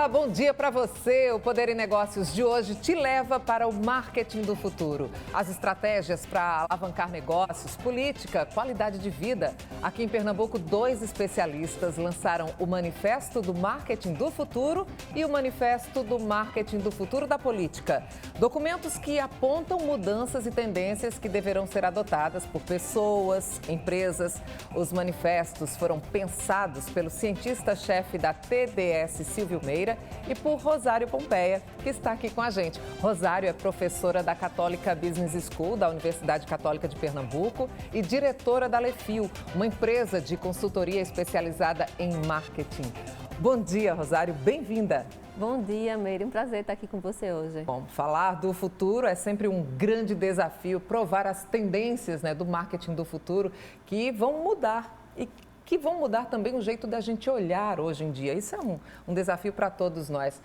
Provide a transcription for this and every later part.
bom dia para você. O Poder em Negócios de hoje te leva para o marketing do futuro. As estratégias para alavancar negócios, política, qualidade de vida. Aqui em Pernambuco, 2 especialistas lançaram o Manifesto do Marketing do Futuro e o Manifesto do Marketing do Futuro da Política. Documentos que apontam mudanças e tendências que deverão ser adotadas por pessoas, empresas. Os manifestos foram pensados pelo cientista-chefe da TDS, Silvio Meira, e por Rosário Pompeia, que está aqui com a gente. Rosário é professora da Católica Business School, da Universidade Católica de Pernambuco, e diretora da Lefil, uma empresa de consultoria especializada em marketing. Bom dia, Rosário, bem-vinda. Bom dia, Meire. Um prazer estar aqui com você hoje. Bom, falar do futuro é sempre um grande desafio, provar as tendências, do marketing do futuro que vão mudar e que vão mudar também o jeito da gente olhar hoje em dia. Isso é um desafio para todos nós.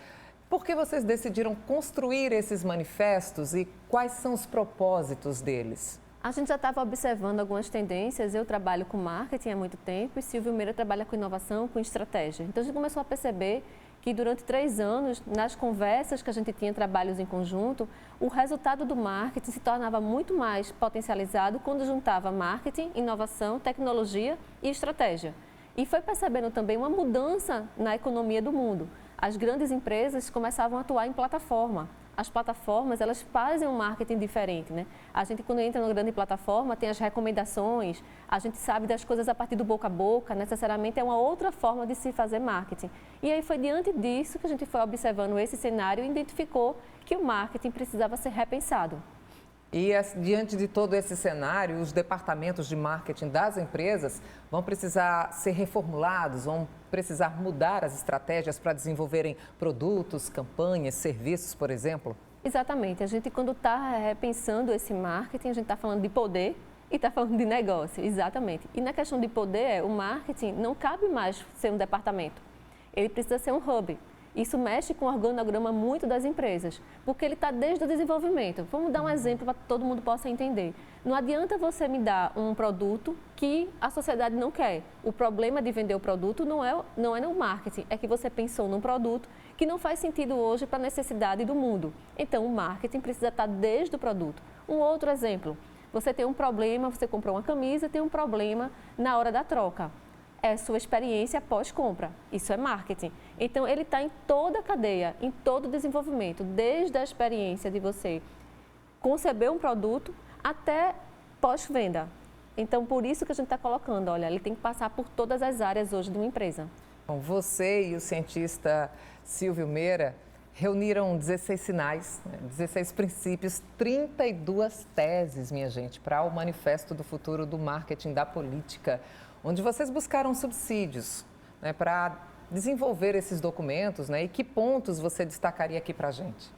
Por que vocês decidiram construir esses manifestos e quais são os propósitos deles? A gente já estava observando algumas tendências. Eu trabalho com marketing há muito tempo e Silvio Meira trabalha com inovação, com estratégia. Então a gente começou a perceber que durante 3 anos, nas conversas que a gente tinha, trabalhos em conjunto, o resultado do marketing se tornava muito mais potencializado quando juntava marketing, inovação, tecnologia e estratégia. E foi percebendo também uma mudança na economia do mundo. As grandes empresas começavam a atuar em plataforma. As plataformas, elas fazem um marketing diferente, A gente, quando entra numa grande plataforma, tem as recomendações, a gente sabe das coisas a partir do boca a boca, necessariamente é uma outra forma de se fazer marketing. E aí foi diante disso que a gente foi observando esse cenário e identificou que o marketing precisava ser repensado. E diante de todo esse cenário, os departamentos de marketing das empresas vão precisar ser reformulados, vão precisar mudar as estratégias para desenvolverem produtos, campanhas, serviços, por exemplo? Exatamente. A gente, quando está repensando esse marketing, a gente está falando de poder e está falando de negócio. Exatamente. E na questão de poder, o marketing não cabe mais ser um departamento. Ele precisa ser um hub. Isso mexe com o organograma muito das empresas, porque ele está desde o desenvolvimento. Vamos dar um exemplo para que todo mundo possa entender. Não adianta você me dar um produto que a sociedade não quer. O problema de vender o produto não é no marketing, é que você pensou num produto que não faz sentido hoje para a necessidade do mundo. Então, o marketing precisa estar desde o produto. Um outro exemplo, você tem um problema, você comprou uma camisa, tem um problema na hora da troca. É sua experiência pós-compra. Isso é marketing. Então, ele está em toda a cadeia, em todo o desenvolvimento, desde a experiência de você conceber um produto até pós-venda. Então, por isso que a gente está colocando, olha, ele tem que passar por todas as áreas hoje de uma empresa. Bom, você e o cientista Silvio Meira reuniram 16 sinais, 16 princípios, 32 teses, minha gente, para o Manifesto do Futuro do Marketing da Política, onde vocês buscaram subsídios para desenvolver esses documentos, e que pontos você destacaria aqui para a gente?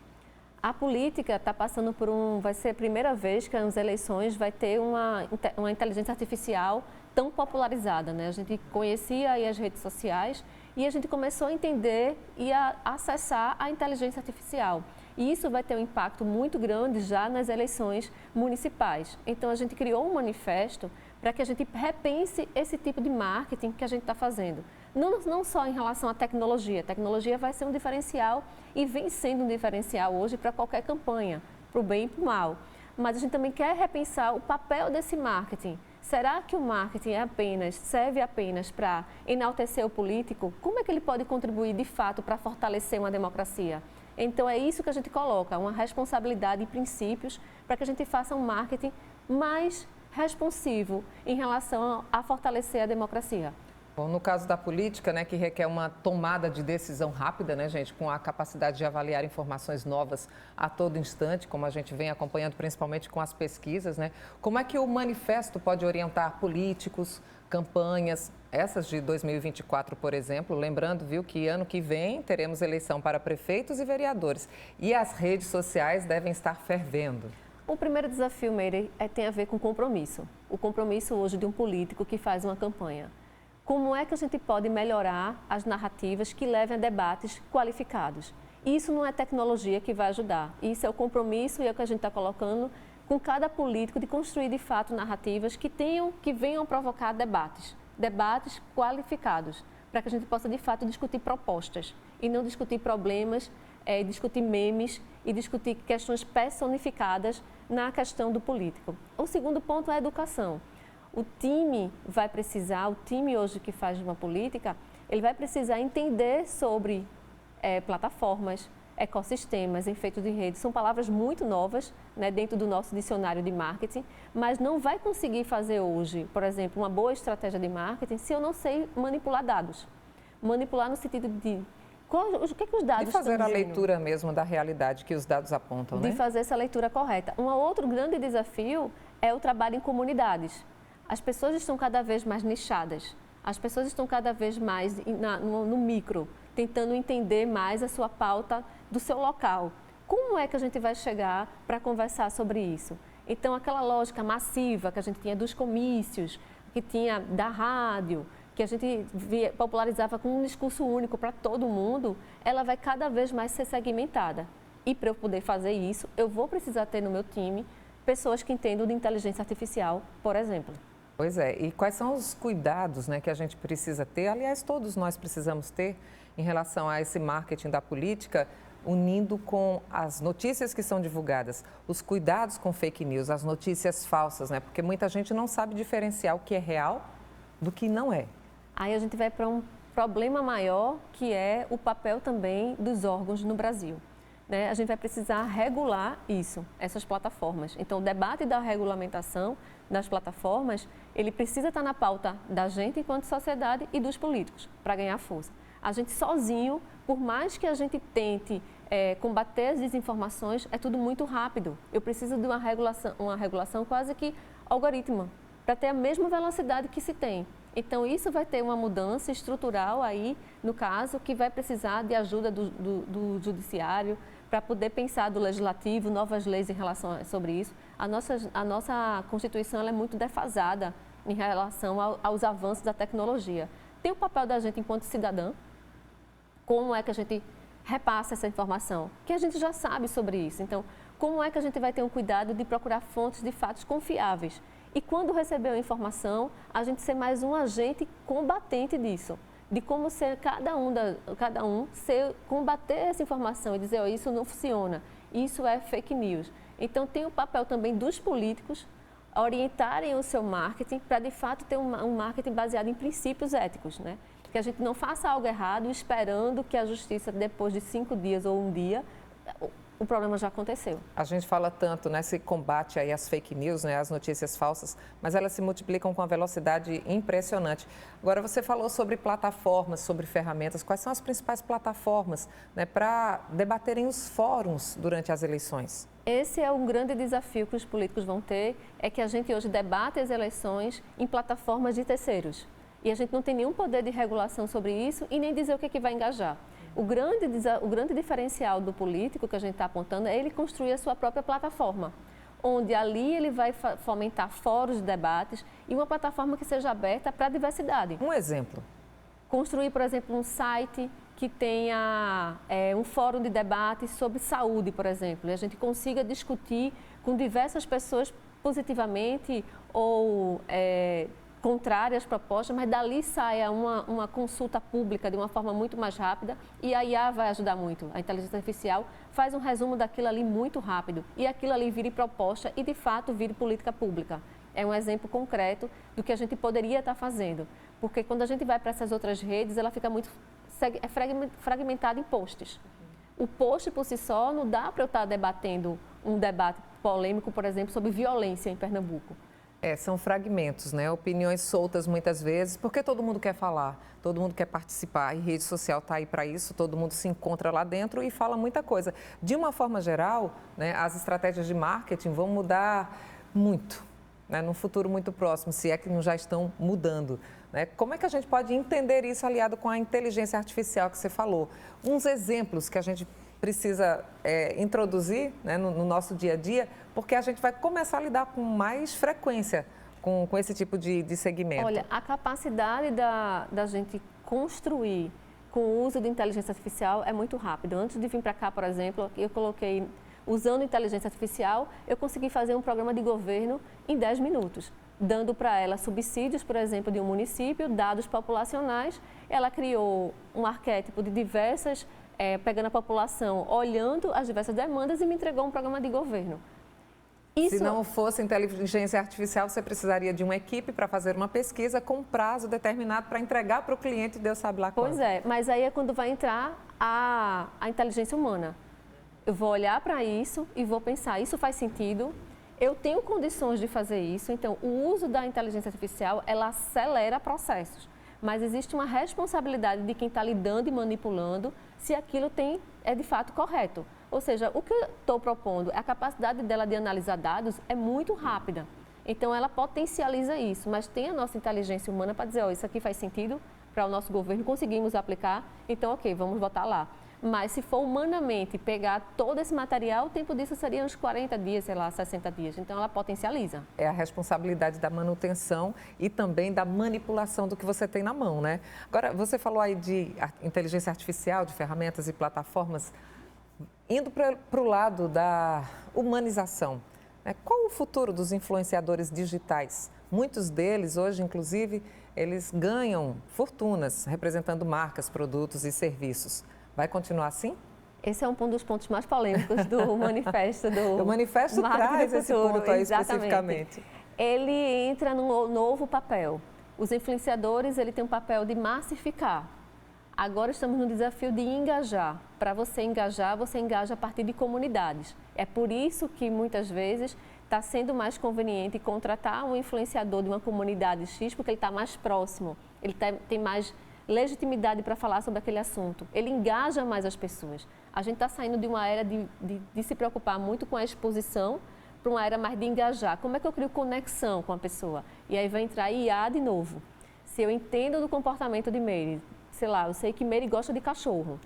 A política está passando por vai ser a primeira vez que nas eleições vai ter uma inteligência artificial tão popularizada, A gente conhecia aí as redes sociais e a gente começou a entender e a acessar a inteligência artificial. E isso vai ter um impacto muito grande já nas eleições municipais. Então, a gente criou um manifesto para que a gente repense esse tipo de marketing que a gente está fazendo. Não só em relação à tecnologia. A tecnologia vai ser um diferencial e vem sendo um diferencial hoje para qualquer campanha, para o bem e para o mal. Mas a gente também quer repensar o papel desse marketing. Será que o marketing serve apenas para enaltecer o político? Como é que ele pode contribuir de fato para fortalecer uma democracia? Então é isso que a gente coloca, uma responsabilidade e princípios para que a gente faça um marketing mais responsivo em relação a fortalecer a democracia. Bom, no caso da política, que requer uma tomada de decisão rápida, gente, com a capacidade de avaliar informações novas a todo instante, como a gente vem acompanhando principalmente com as pesquisas, Como é que o manifesto pode orientar políticos, campanhas, essas de 2024, por exemplo, lembrando, que ano que vem teremos eleição para prefeitos e vereadores e as redes sociais devem estar fervendo. O primeiro desafio, Meire, tem a ver com compromisso. O compromisso hoje de um político que faz uma campanha. Como é que a gente pode melhorar as narrativas que levem a debates qualificados? Isso não é tecnologia que vai ajudar. Isso é o compromisso e é o que a gente está colocando com cada político de construir, de fato, narrativas que venham provocar debates. debates qualificados, para que a gente possa, de fato, discutir propostas e não discutir problemas, discutir memes e discutir questões personificadas na questão do político. O segundo ponto é a educação. O time vai precisar, o time hoje que faz uma política, ele vai precisar entender sobre plataformas, ecossistemas, efeitos de rede. São palavras muito novas, né, dentro do nosso dicionário de marketing, mas não vai conseguir fazer hoje, por exemplo, uma boa estratégia de marketing se eu não sei manipular dados. Manipular no sentido de o que os dados de fazer estão a dizendo? leitura mesmo da realidade que os dados apontam, né? De fazer essa leitura correta. Um outro grande desafio é o trabalho em comunidades. As pessoas estão cada vez mais nichadas, as pessoas estão cada vez mais no micro, tentando entender mais a sua pauta do seu local. Como é que a gente vai chegar para conversar sobre isso? Então, aquela lógica massiva que a gente tinha dos comícios, que tinha da rádio, que a gente popularizava com um discurso único para todo mundo, ela vai cada vez mais ser segmentada. E para eu poder fazer isso, eu vou precisar ter no meu time pessoas que entendam de inteligência artificial, por exemplo. Pois é, e quais são os cuidados, né, que a gente precisa ter, aliás, todos nós precisamos ter em relação a esse marketing da política, unindo com as notícias que são divulgadas, os cuidados com fake news, as notícias falsas, né? Porque muita gente não sabe diferenciar o que é real do que não é. Aí a gente vai para um problema maior, que é o papel também dos órgãos no Brasil. Né? A gente vai precisar regular isso, essas plataformas. Então, o debate da regulamentação das plataformas, ele precisa estar na pauta da gente enquanto sociedade e dos políticos, para ganhar força. A gente sozinho, por mais que a gente tente combater as desinformações, é tudo muito rápido. Eu preciso de uma regulação quase que algoritmo, para ter a mesma velocidade que se tem. Então, isso vai ter uma mudança estrutural aí, no caso, que vai precisar de ajuda do judiciário para poder pensar do legislativo, novas leis em relação sobre isso. A nossa Constituição ela é muito defasada em relação aos avanços da tecnologia. Tem o papel da gente enquanto cidadã, como é que a gente repassa essa informação, que a gente já sabe sobre isso. Então, como é que a gente vai ter um cuidado de procurar fontes de fatos confiáveis? E quando receber a informação, a gente ser mais um agente combatente disso, de como ser cada um combater essa informação e dizer, oh, isso não funciona, isso é fake news. Então, tem o papel também dos políticos orientarem o seu marketing para, de fato, ter um marketing baseado em princípios éticos, né? Que a gente não faça algo errado esperando que a justiça, depois de 5 dias ou um dia, o problema já aconteceu. A gente fala tanto nesse combate aí às fake news, né, às notícias falsas, mas elas se multiplicam com uma velocidade impressionante. Agora, você falou sobre plataformas, sobre ferramentas. Quais são as principais plataformas, né, para debaterem os fóruns durante as eleições? Esse é um grande desafio que os políticos vão ter, é que a gente hoje debate as eleições em plataformas de terceiros. E a gente não tem nenhum poder de regulação sobre isso e nem dizer o que vai engajar. O grande diferencial do político que a gente está apontando é ele construir a sua própria plataforma, onde ali ele vai fomentar fóruns de debates e uma plataforma que seja aberta para a diversidade. Um exemplo? Construir, por exemplo, um site que tenha um fórum de debate sobre saúde, por exemplo, e a gente consiga discutir com diversas pessoas positivamente ou contrárias às propostas, mas dali saia uma consulta pública de uma forma muito mais rápida e a IA vai ajudar muito. A inteligência artificial faz um resumo daquilo ali muito rápido e aquilo ali vire proposta e, de fato, vire política pública. É um exemplo concreto do que a gente poderia estar fazendo, porque quando a gente vai para essas outras redes, ela fica muito fragmentada em posts. O post por si só não dá para eu estar debatendo um debate polêmico, por exemplo, sobre violência em Pernambuco. São fragmentos, né? Opiniões soltas muitas vezes, porque todo mundo quer falar, todo mundo quer participar e rede social está aí para isso, todo mundo se encontra lá dentro e fala muita coisa. De uma forma geral, né, as estratégias de marketing vão mudar muito, né, num futuro muito próximo, se é que não já estão mudando. Né? Como é que a gente pode entender isso aliado com a inteligência artificial que você falou? Uns exemplos que a gente precisa introduzir, né, no nosso dia a dia, porque a gente vai começar a lidar com mais frequência com esse tipo de segmento. Olha, a capacidade da gente construir com o uso de inteligência artificial é muito rápido. Antes de vir para cá, por exemplo, eu coloquei, usando inteligência artificial, eu consegui fazer um programa de governo em 10 minutos. dando para ela subsídios, por exemplo, de um município, dados populacionais. Ela criou um arquétipo de diversas, pegando a população, olhando as diversas demandas e me entregou um programa de governo. Se não fosse inteligência artificial, você precisaria de uma equipe para fazer uma pesquisa com um prazo determinado para entregar para o cliente, Deus sabe lá quando. Pois é, mas aí é quando vai entrar a inteligência humana. Eu vou olhar para isso e vou pensar, isso faz sentido? Eu tenho condições de fazer isso, então o uso da inteligência artificial, ela acelera processos. Mas existe uma responsabilidade de quem está lidando e manipulando se aquilo é de fato correto. Ou seja, o que eu estou propondo, a capacidade dela de analisar dados é muito rápida. Então, ela potencializa isso, mas tem a nossa inteligência humana para dizer, isso aqui faz sentido para o nosso governo, conseguimos aplicar, então, ok, vamos votar lá. Mas se for humanamente pegar todo esse material, o tempo disso seria uns 40 dias, sei lá, 60 dias. Então, ela potencializa. É a responsabilidade da manutenção e também da manipulação do que você tem na mão, né? Agora, você falou aí de inteligência artificial, de ferramentas e plataformas. Indo para o lado da humanização, né? Qual o futuro dos influenciadores digitais? Muitos deles, hoje, inclusive, eles ganham fortunas representando marcas, produtos e serviços. Vai continuar assim? Esse é um dos pontos mais polêmicos do manifesto. O manifesto traz esse ponto aí especificamente. Ele entra num novo papel. Os influenciadores, ele tem um papel de massificar. Agora estamos no desafio de engajar. Para você engajar, você engaja a partir de comunidades. É por isso que muitas vezes está sendo mais conveniente contratar um influenciador de uma comunidade X, porque ele está mais próximo, ele tem mais legitimidade para falar sobre aquele assunto. Ele engaja mais as pessoas. A gente está saindo de uma era de se preocupar muito com a exposição para uma era mais de engajar. Como é que eu crio conexão com a pessoa? E aí vai entrar IA de novo. Se eu entendo do comportamento de Meire, sei lá, eu sei que Meire gosta de cachorro.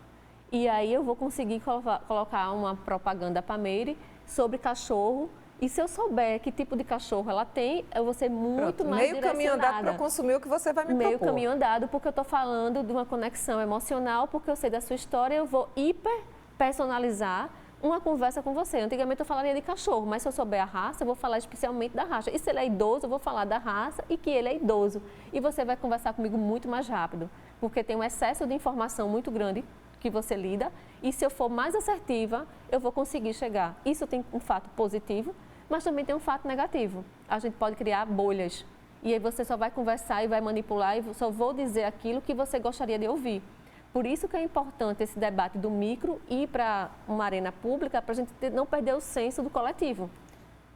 E aí eu vou conseguir colocar uma propaganda para Meire sobre cachorro. E se eu souber que tipo de cachorro ela tem, eu vou ser muito mais meio caminho andado para consumir o que você vai me propor. Meio caminho andado, porque eu estou falando de uma conexão emocional, porque eu sei da sua história, eu vou hiper personalizar uma conversa com você. Antigamente eu falaria de cachorro, mas se eu souber a raça, eu vou falar especialmente da raça. E se ele é idoso, eu vou falar da raça e que ele é idoso. E você vai conversar comigo muito mais rápido, porque tem um excesso de informação muito grande que você lida. E se eu for mais assertiva, eu vou conseguir chegar. Isso tem um fato positivo, mas também tem um fato negativo. A gente pode criar bolhas. E aí você só vai conversar e vai manipular e só vou dizer aquilo que você gostaria de ouvir. Por isso que é importante esse debate do micro ir para uma arena pública, para a gente não perder o senso do coletivo.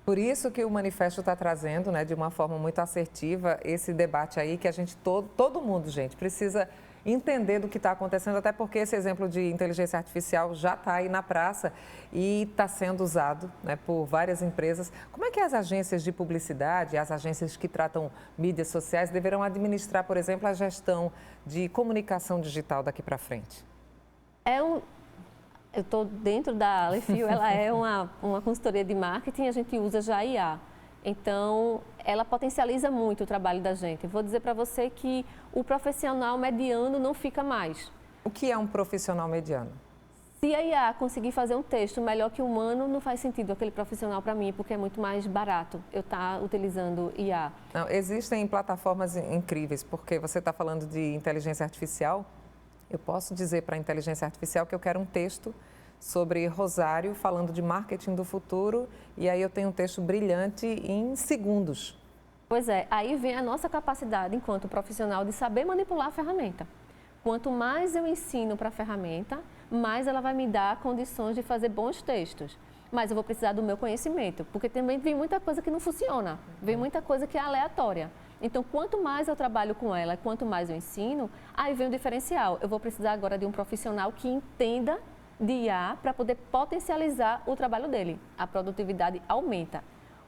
Por isso que o manifesto está trazendo, né, de uma forma muito assertiva, esse debate aí que a gente, todo mundo, gente, precisa entender do que está acontecendo, até porque esse exemplo de inteligência artificial já está aí na praça e está sendo usado, né, por várias empresas. Como é que as agências de publicidade, as agências que tratam mídias sociais, deverão administrar, por exemplo, a gestão de comunicação digital daqui para frente? Eu estou dentro da Alefio, ela é uma consultoria de marketing, a gente usa já IA. Então, ela potencializa muito o trabalho da gente. Vou dizer para você que o profissional mediano não fica mais. O que é um profissional mediano? Se a IA conseguir fazer um texto melhor que o humano, não faz sentido aquele profissional para mim, porque é muito mais barato eu estar utilizando IA. Não, existem plataformas incríveis, porque você está falando de inteligência artificial. Eu posso dizer para a inteligência artificial que eu quero um texto sobre Rosário, falando de marketing do futuro, e aí eu tenho um texto brilhante em segundos. Pois é, aí vem a nossa capacidade enquanto profissional de saber manipular a ferramenta. Quanto mais eu ensino para a ferramenta, mais ela vai me dar condições de fazer bons textos. Mas eu vou precisar do meu conhecimento, porque também vem muita coisa que não funciona, vem muita coisa que é aleatória. Então, quanto mais eu trabalho com ela, quanto mais eu ensino, aí vem o diferencial. Eu vou precisar agora de um profissional que entenda de IA para poder potencializar o trabalho dele. A produtividade aumenta.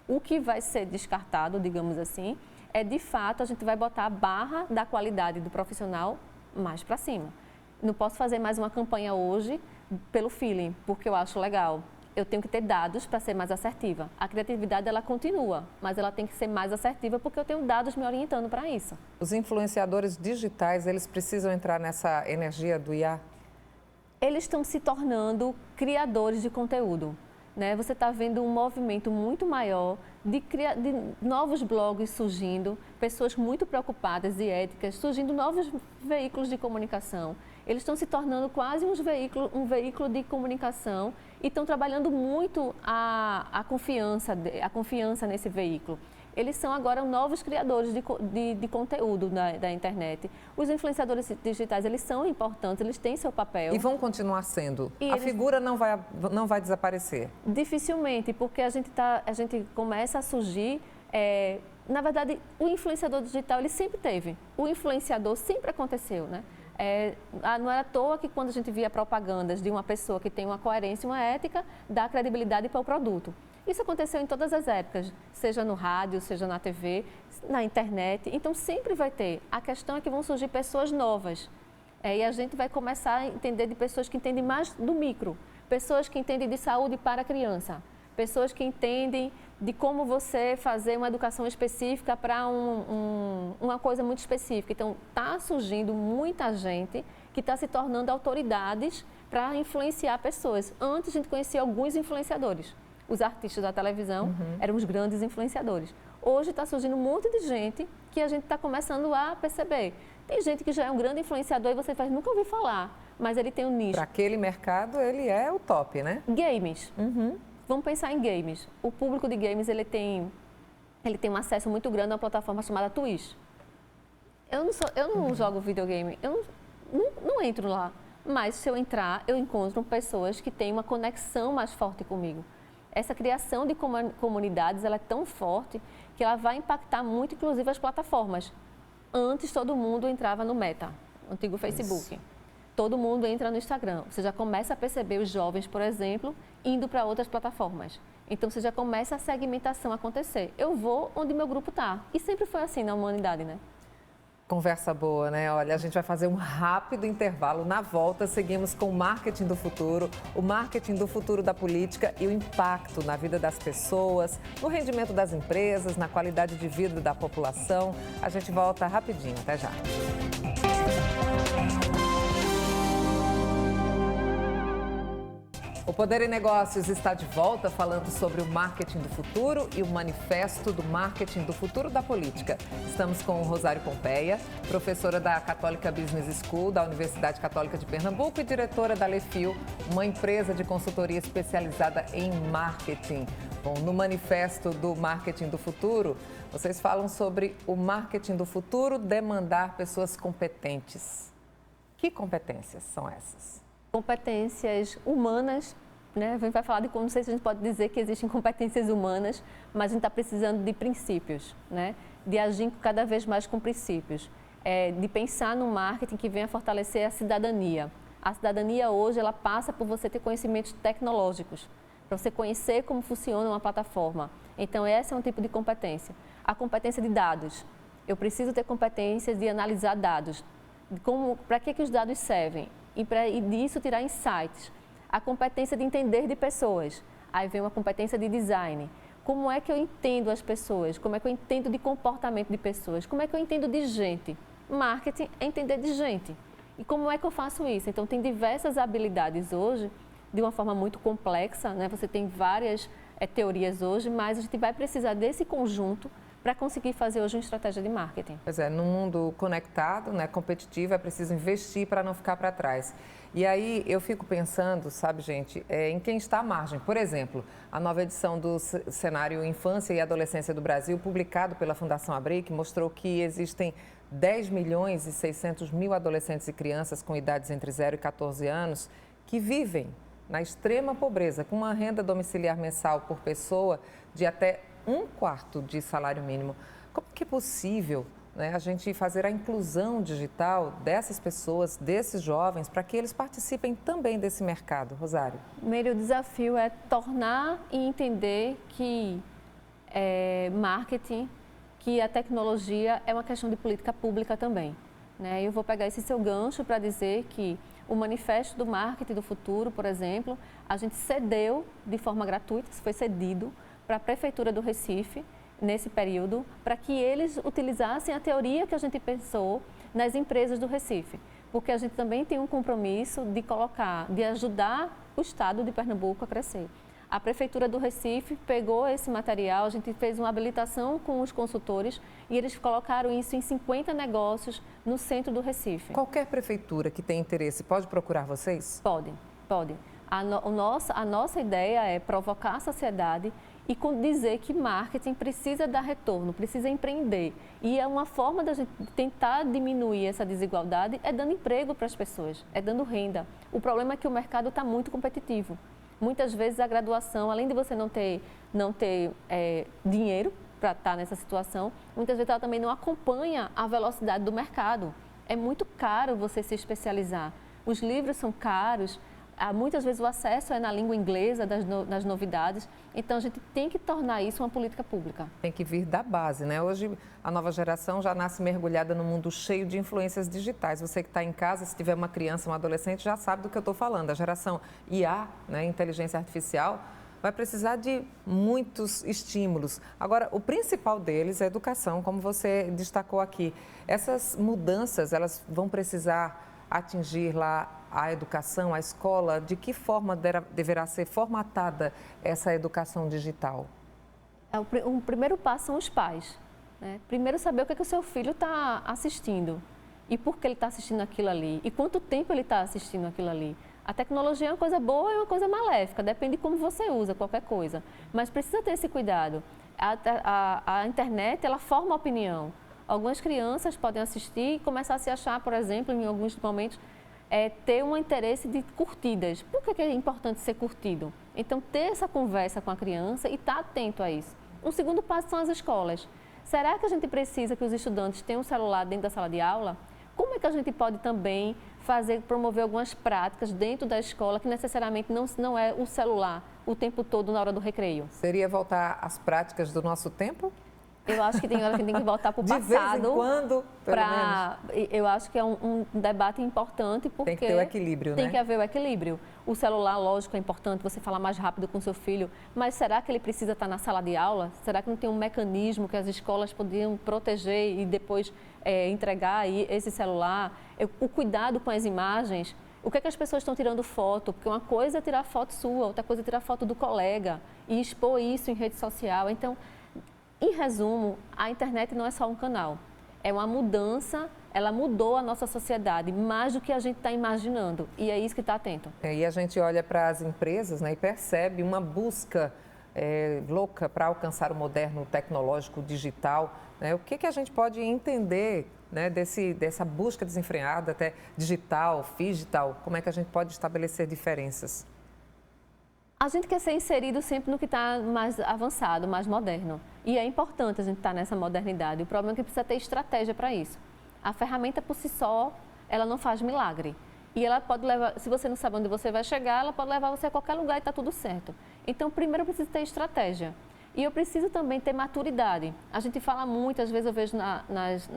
O que vai ser descartado, digamos assim, é de fato a gente vai botar a barra da qualidade do profissional mais para cima. Não posso fazer mais uma campanha hoje pelo feeling, porque eu acho legal. Eu tenho que ter dados para ser mais assertiva. A criatividade, ela continua, mas ela tem que ser mais assertiva porque eu tenho dados me orientando para isso. Os influenciadores digitais, eles precisam entrar nessa energia do IA? Eles estão se tornando criadores de conteúdo. né? Você está vendo um movimento muito maior de novos blogs surgindo, pessoas muito preocupadas e éticas, surgindo novos veículos de comunicação. Eles estão se tornando quase um veículo de comunicação e estão trabalhando muito a confiança nesse veículo. Eles são agora novos criadores de conteúdo da internet. Os influenciadores digitais, eles são importantes, eles têm seu papel. E vão continuar sendo. A figura não vai desaparecer. Dificilmente, porque a gente começa a surgir... na verdade, o influenciador digital, ele sempre teve. O influenciador sempre aconteceu, né? Não era à toa que quando a gente via propagandas de uma pessoa que tem uma coerência e uma ética, dá credibilidade para o produto. Isso aconteceu em todas as épocas, seja no rádio, seja na TV, na internet. Então, sempre vai ter. A questão é que vão surgir pessoas novas. E a gente vai começar a entender de pessoas que entendem mais do micro. Pessoas que entendem de saúde para a criança. Pessoas que entendem de como você fazer uma educação específica para uma coisa muito específica. Então, está surgindo muita gente que está se tornando autoridades para influenciar pessoas. Antes, a gente conhecia alguns influenciadores. Os artistas da televisão eram os grandes influenciadores. Hoje está surgindo um monte de gente que a gente está começando a perceber. Tem gente que já é um grande influenciador e você nunca ouviu falar, mas ele tem um nicho. Para aquele mercado, ele é o top, né? Games. Vamos pensar em games. O público de games, ele tem um acesso muito grande a uma plataforma chamada Twitch. Eu não jogo videogame, eu não entro lá. Mas se eu entrar, eu encontro pessoas que têm uma conexão mais forte comigo. Essa criação de comunidades, ela é tão forte que ela vai impactar muito, inclusive, as plataformas. Antes, todo mundo entrava no Meta, o antigo Facebook. Isso. Todo mundo entra no Instagram. Você já começa a perceber os jovens, por exemplo, indo para outras plataformas. Então, você já começa a segmentação a acontecer. Eu vou onde meu grupo está. E sempre foi assim na humanidade, né? Conversa boa, né? Olha, a gente vai fazer um rápido intervalo. Na volta, seguimos com o marketing do futuro, o marketing do futuro da política e o impacto na vida das pessoas, no rendimento das empresas, na qualidade de vida da população. A gente volta rapidinho. Até já. O Poder em Negócios está de volta falando sobre o marketing do futuro e o manifesto do marketing do futuro da política. Estamos com o Rosário Pompeia, professora da Católica Business School da Universidade Católica de Pernambuco e diretora da Lefil, uma empresa de consultoria especializada em marketing. Bom, no manifesto do marketing do futuro, vocês falam sobre o marketing do futuro demandar pessoas competentes. Que competências são essas? Competências humanas, né? A gente vai falar de como, não sei se a gente pode dizer que existem competências humanas, mas a gente está precisando de princípios, né? De agir cada vez mais com princípios, de pensar no marketing que venha fortalecer a cidadania. A cidadania hoje, ela passa por você ter conhecimentos tecnológicos, para você conhecer como funciona uma plataforma. Então, esse é um tipo de competência. A competência de dados. Eu preciso ter competências de analisar dados. Para que os dados servem? E disso tirar insights. A competência de entender de pessoas. Aí vem uma competência de design. Como é que eu entendo as pessoas? Como é que eu entendo de comportamento de pessoas? Como é que eu entendo de gente? Marketing é entender de gente. E como é que eu faço isso? Então, tem diversas habilidades hoje, de uma forma muito complexa, né? Você tem várias teorias hoje, mas a gente vai precisar desse conjunto para conseguir fazer hoje uma estratégia de marketing. Pois é, num mundo conectado, né, competitivo, é preciso investir para não ficar para trás. E aí eu fico pensando, sabe, gente, em quem está à margem. Por exemplo, a nova edição do Cenário Infância e Adolescência do Brasil, publicado pela Fundação Abric, mostrou que existem 10 milhões e 600 mil adolescentes e crianças com idades entre 0 e 14 anos que vivem na extrema pobreza, com uma renda domiciliar mensal por pessoa de até 1/4 de salário mínimo. Como que é possível, né, a gente fazer a inclusão digital dessas pessoas, desses jovens, para que eles participem também desse mercado? Rosário. Primeiro, o desafio é tornar e entender que marketing, que a tecnologia é uma questão de política pública também, né? Eu vou pegar esse seu gancho para dizer que o manifesto do marketing do futuro, por exemplo, a gente cedeu de forma gratuita, foi cedido para a Prefeitura do Recife, nesse período, para que eles utilizassem a teoria que a gente pensou nas empresas do Recife. Porque a gente também tem um compromisso de ajudar o Estado de Pernambuco a crescer. A Prefeitura do Recife pegou esse material, a gente fez uma habilitação com os consultores e eles colocaram isso em 50 negócios no centro do Recife. Qualquer prefeitura que tenha interesse pode procurar vocês? Pode. A nossa ideia é provocar a sociedade e dizer que marketing precisa dar retorno, precisa empreender. E é uma forma da gente tentar diminuir essa desigualdade é dando emprego para as pessoas, é dando renda. O problema é que o mercado está muito competitivo. Muitas vezes a graduação, além de você não ter dinheiro para estar nessa situação, muitas vezes ela também não acompanha a velocidade do mercado. É muito caro você se especializar. Os livros são caros, muitas vezes o acesso é na língua inglesa das novidades, então a gente tem que tornar isso uma política pública. Tem que vir da base, né? Hoje a nova geração já nasce mergulhada no mundo cheio de influências digitais. Você que está em casa, se tiver uma criança, um adolescente, já sabe do que eu estou falando. A geração IA, né, inteligência artificial, vai precisar de muitos estímulos. Agora, o principal deles é a educação, como você destacou aqui. Essas mudanças, elas vão precisar atingir lá a educação, a escola? De que forma deverá ser formatada essa educação digital? O primeiro passo são os pais. Né? Primeiro, saber o que o seu filho está assistindo e por que ele está assistindo aquilo ali e quanto tempo ele está assistindo aquilo ali. A tecnologia é uma coisa boa e uma coisa maléfica, depende de como você usa qualquer coisa. Mas precisa ter esse cuidado. A internet, ela forma opinião. Algumas crianças podem assistir e começar a se achar, por exemplo, em alguns momentos, ter um interesse de curtidas. Por que é importante ser curtido? Então, ter essa conversa com a criança e estar atento a isso. Um segundo passo são as escolas. Será que a gente precisa que os estudantes tenham um celular dentro da sala de aula? Como é que a gente pode também promover algumas práticas dentro da escola que necessariamente não é o celular o tempo todo na hora do recreio? Seria voltar às práticas do nosso tempo? Eu acho que tem hora que tem que voltar para o passado. De vez em quando, pelo menos. Eu acho que é um debate importante porque... Tem que ter o equilíbrio, né? Tem que haver o equilíbrio. O celular, lógico, é importante você falar mais rápido com seu filho, mas será que ele precisa estar na sala de aula? Será que não tem um mecanismo que as escolas podiam proteger e depois entregar aí esse celular? O cuidado com as imagens. O que é que as pessoas estão tirando foto? Porque uma coisa é tirar foto sua, outra coisa é tirar foto do colega e expor isso em rede social. Então, em resumo, a internet não é só um canal, é uma mudança, ela mudou a nossa sociedade mais do que a gente está imaginando e é isso que está atento. E a gente olha para as empresas, né, e percebe uma busca louca para alcançar o moderno tecnológico digital. Né? O que a gente pode entender, né, dessa busca desenfreada até digital, phygital? Como é que a gente pode estabelecer diferenças? A gente quer ser inserido sempre no que está mais avançado, mais moderno. E é importante a gente estar nessa modernidade. O problema é que precisa ter estratégia para isso. A ferramenta por si só, ela não faz milagre. E ela pode levar, se você não sabe onde você vai chegar, ela pode levar você a qualquer lugar e está tudo certo. Então, primeiro eu preciso ter estratégia. E eu preciso também ter maturidade. A gente fala muito, às vezes eu vejo nas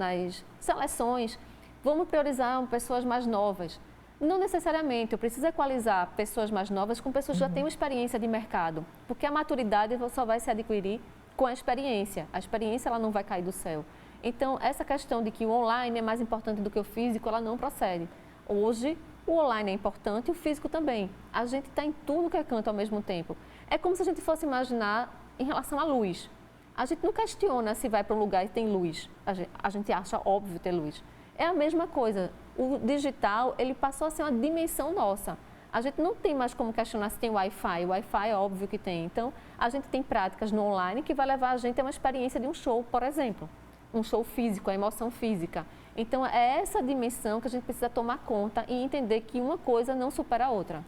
seleções, vamos priorizar pessoas mais novas. Não necessariamente, eu preciso equalizar pessoas mais novas com pessoas que já têm uma experiência de mercado, porque a maturidade só vai se adquirir com a experiência. A experiência ela não vai cair do céu. Então, essa questão de que o online é mais importante do que o físico, ela não procede. Hoje, o online é importante e o físico também. A gente está em tudo que é canto ao mesmo tempo. É como se a gente fosse imaginar em relação à luz. A gente não questiona se vai para um lugar e tem luz. A gente acha óbvio ter luz. É a mesma coisa. O digital, ele passou a ser uma dimensão nossa. A gente não tem mais como questionar se tem Wi-Fi. O Wi-Fi é óbvio que tem. Então, a gente tem práticas no online que vai levar a gente a uma experiência de um show, por exemplo. Um show físico, a emoção física. Então, é essa dimensão que a gente precisa tomar conta e entender que uma coisa não supera a outra.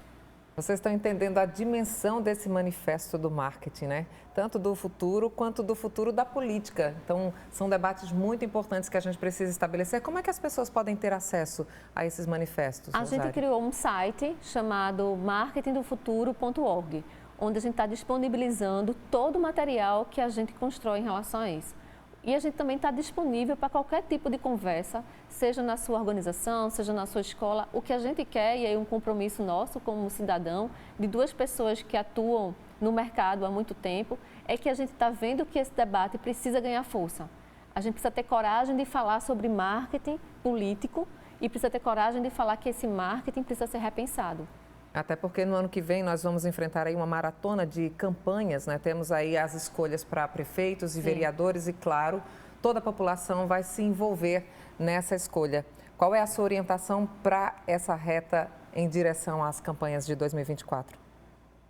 Vocês estão entendendo a dimensão desse manifesto do marketing, né? Tanto do futuro quanto do futuro da política. Então, são debates muito importantes que a gente precisa estabelecer. Como é que as pessoas podem ter acesso a esses manifestos, A gente criou um site chamado marketingdofuturo.org, onde a gente está disponibilizando todo o material que a gente constrói em relação a isso. E a gente também está disponível para qualquer tipo de conversa, seja na sua organização, seja na sua escola. O que a gente quer, e aí um compromisso nosso como cidadão, de duas pessoas que atuam no mercado há muito tempo, é que a gente está vendo que esse debate precisa ganhar força. A gente precisa ter coragem de falar sobre marketing político e precisa ter coragem de falar que esse marketing precisa ser repensado. Até porque no ano que vem nós vamos enfrentar aí uma maratona de campanhas, né? Temos aí as escolhas para prefeitos e vereadores e, claro, toda a população vai se envolver nessa escolha. Qual é a sua orientação para essa reta em direção às campanhas de 2024?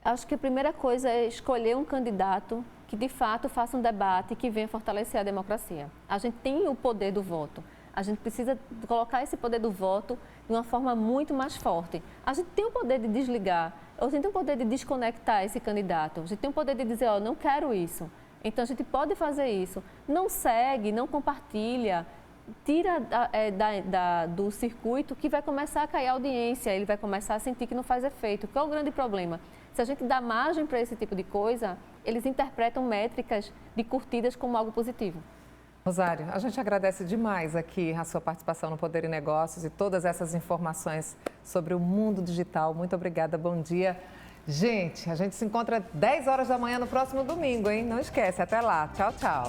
Acho que a primeira coisa é escolher um candidato que, de fato, faça um debate que venha fortalecer a democracia. A gente tem o poder do voto. A gente precisa colocar esse poder do voto de uma forma muito mais forte. A gente tem o poder de desligar, a gente tem o poder de desconectar esse candidato, a gente tem o poder de dizer, ó, não quero isso. Então, a gente pode fazer isso. Não segue, não compartilha, tira do circuito que vai começar a cair a audiência, ele vai começar a sentir que não faz efeito. Qual é o grande problema? Se a gente dá margem para esse tipo de coisa, eles interpretam métricas de curtidas como algo positivo. Rosário, a gente agradece demais aqui a sua participação no Poder e Negócios e todas essas informações sobre o mundo digital. Muito obrigada, bom dia. Gente, a gente se encontra 10 horas da manhã no próximo domingo, hein? Não esquece, até lá. Tchau, tchau.